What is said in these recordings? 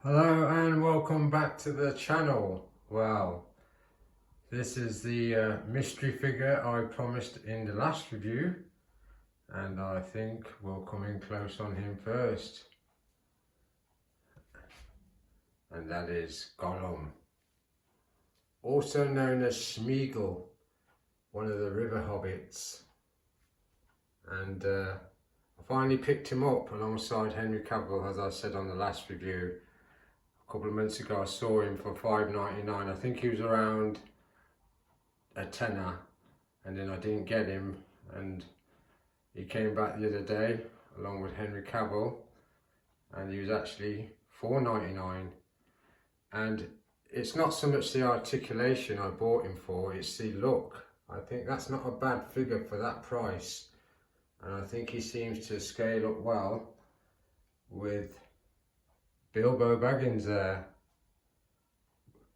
Hello and welcome back to the channel. Well, this is the mystery figure I promised in the last review, and I think we'll come in close on him first, and that is Gollum, also known as Smeagol, one of the river hobbits. And I finally picked him up alongside Henry Cavill, as I said on the last review. A couple of months ago I saw him for $5.99. I think he was around a tenner, and then I didn't get him, and he came back the other day along with Henry Cavill, and he was actually $4.99. And it's not so much the articulation I bought him for, it's the look. I think that's not a bad figure for that price, and I think he seems to scale up well with Bilbo Baggins there,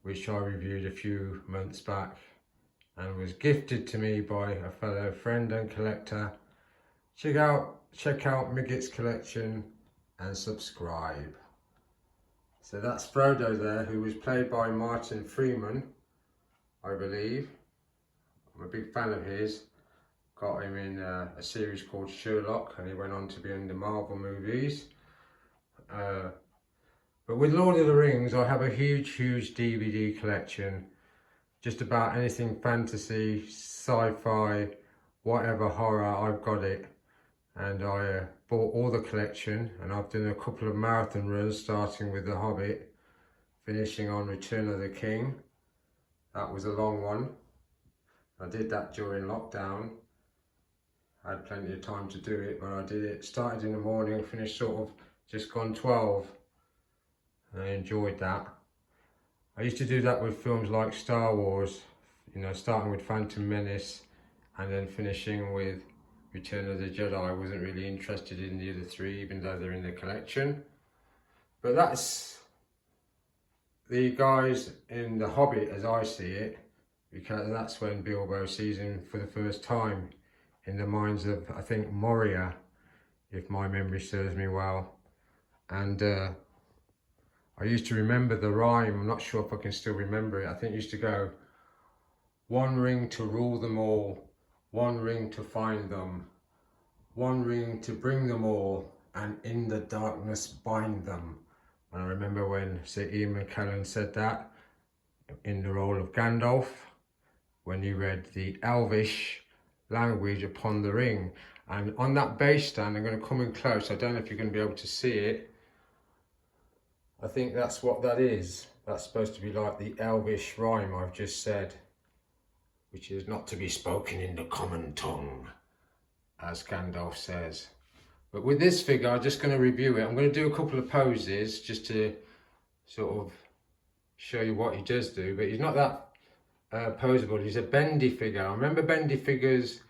which I reviewed a few months back and was gifted to me by a fellow friend and collector. Check out Miggett's collection and subscribe. So that's Frodo there, who was played by Martin Freeman, I believe. I'm a big fan of his. Got him in a series called Sherlock, and he went on to be in the Marvel movies. But with Lord of the Rings, I have a huge DVD collection. Just about anything fantasy, sci-fi, whatever horror, I've got it. And I bought all the collection, and I've done a couple of marathon runs, starting with The Hobbit, finishing on Return of the King. That was a long one. I did that during lockdown. I had plenty of time to do it, but I did it, started in the morning, finished sort of just gone 12. And I enjoyed that. I used to do that with films like Star Wars, you know, starting with Phantom Menace and then finishing with Return of the Jedi. I wasn't really interested in the other three, even though they're in the collection. But that's the guys in The Hobbit as I see it, because that's when Bilbo sees him for the first time in the minds of, I think, Moria, if my memory serves me well. And I used to remember the rhyme. I'm not sure if I can still remember it. I think it used to go, "One ring to rule them all, one ring to find them, one ring to bring them all, and in the darkness bind them." And I remember when Sir Ian McKellen said that in the role of Gandalf, when he read the Elvish language upon the ring. And on that base stand, I'm going to come in close. I don't know if you're going to be able to see it. I think that's what that is. That's supposed to be like the Elvish rhyme I've just said, which is not to be spoken in the common tongue, as Gandalf says. But with this figure, I'm just going to review it. I'm going to do a couple of poses just to sort of show you what he does do, but he's not that poseable. He's a bendy figure. I remember bendy figures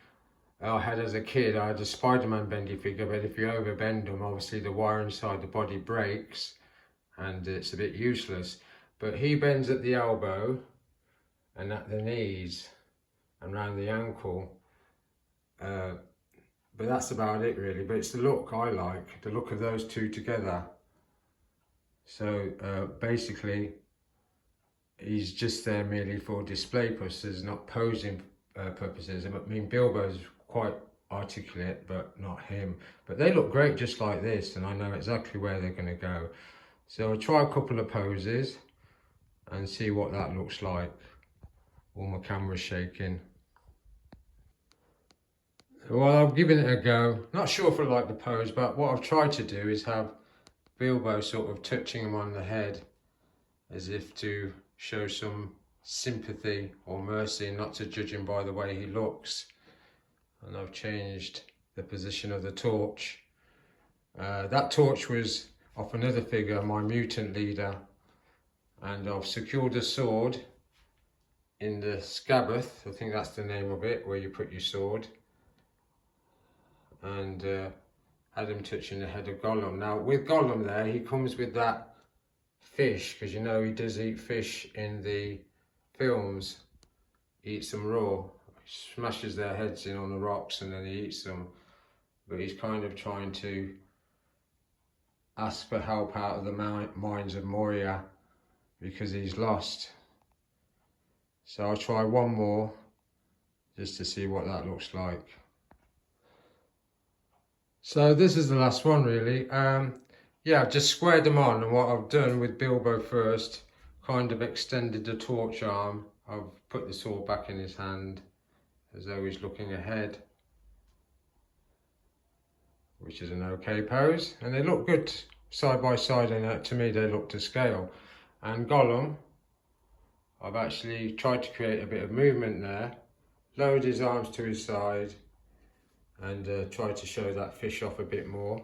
I had as a kid. I had a Spider-Man bendy figure, but if you overbend them, obviously the wire inside the body breaks and it's a bit useless. But he bends at the elbow and at the knees and round the ankle. But that's about it really. But it's the look I like, the look of those two together. So basically, he's just there merely for display purposes, not posing purposes. I mean, Bilbo's quite articulate, but not him. But they look great just like this, and I know exactly where they're going to go. So I'll try a couple of poses and see what that looks like. All my camera's shaking. Well, I've given it a go. Not sure if I like the pose, but what I've tried to do is have Bilbo sort of touching him on the head, as if to show some sympathy or mercy, not to judge him by the way he looks. And I've changed the position of the torch. That torch was off another figure, my mutant leader, and I've secured a sword in the scabbard, I think that's the name of it, where you put your sword, and had him touching the head of Gollum. Now with Gollum there, he comes with that fish, because you know he does eat fish in the films. He eats them raw, he smashes their heads in on the rocks and then he eats them. But he's kind of trying to ask for help out of the mines of Moria because he's lost. So I'll try one more just to see what that looks like. So this is the last one really. Yeah, I've just squared them on, and what I've done with Bilbo first, kind of extended the torch arm. I've put the sword back in his hand as though he's looking ahead, which is an okay pose, and they look good side by side, and to me they look to scale. And Gollum, I've actually tried to create a bit of movement there, lowered his arms to his side, and tried to show that fish off a bit more.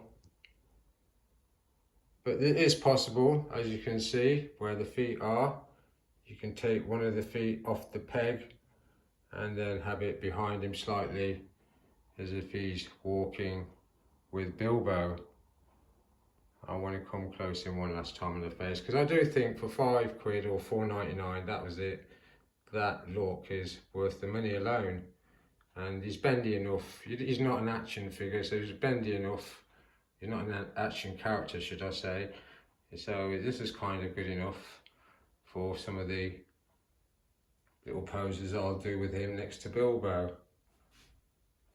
But it is possible, as you can see, where the feet are, you can take one of the feet off the peg and then have it behind him slightly, as if he's walking with Bilbo. I want to come close in one last time on the face, because I do think for £5 or £4.99, that was it, that look is worth the money alone. And he's bendy enough. He's not an action figure, so he's bendy enough. He's not an action character, should I say. So this is kind of good enough for some of the little poses I'll do with him next to Bilbo.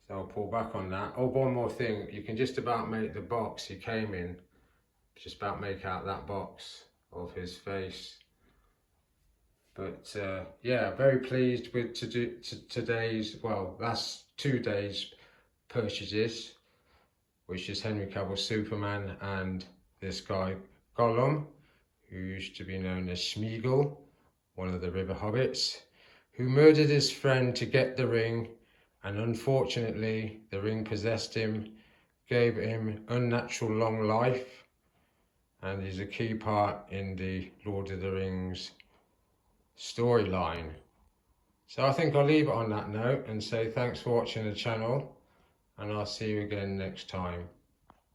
So I'll pull back on that. Oh, one more thing. You can just about make the box he came in, just about make out that box of his face. But yeah, very pleased with today's, well, last 2 days purchases, which is Henry Cavill's Superman and this guy Gollum, who used to be known as Smeagol, one of the river hobbits, who murdered his friend to get the ring, and unfortunately the ring possessed him, gave him unnatural long life, and is a key part in the Lord of the Rings storyline. So I think I'll leave it on that note and say thanks for watching the channel, and I'll see you again next time.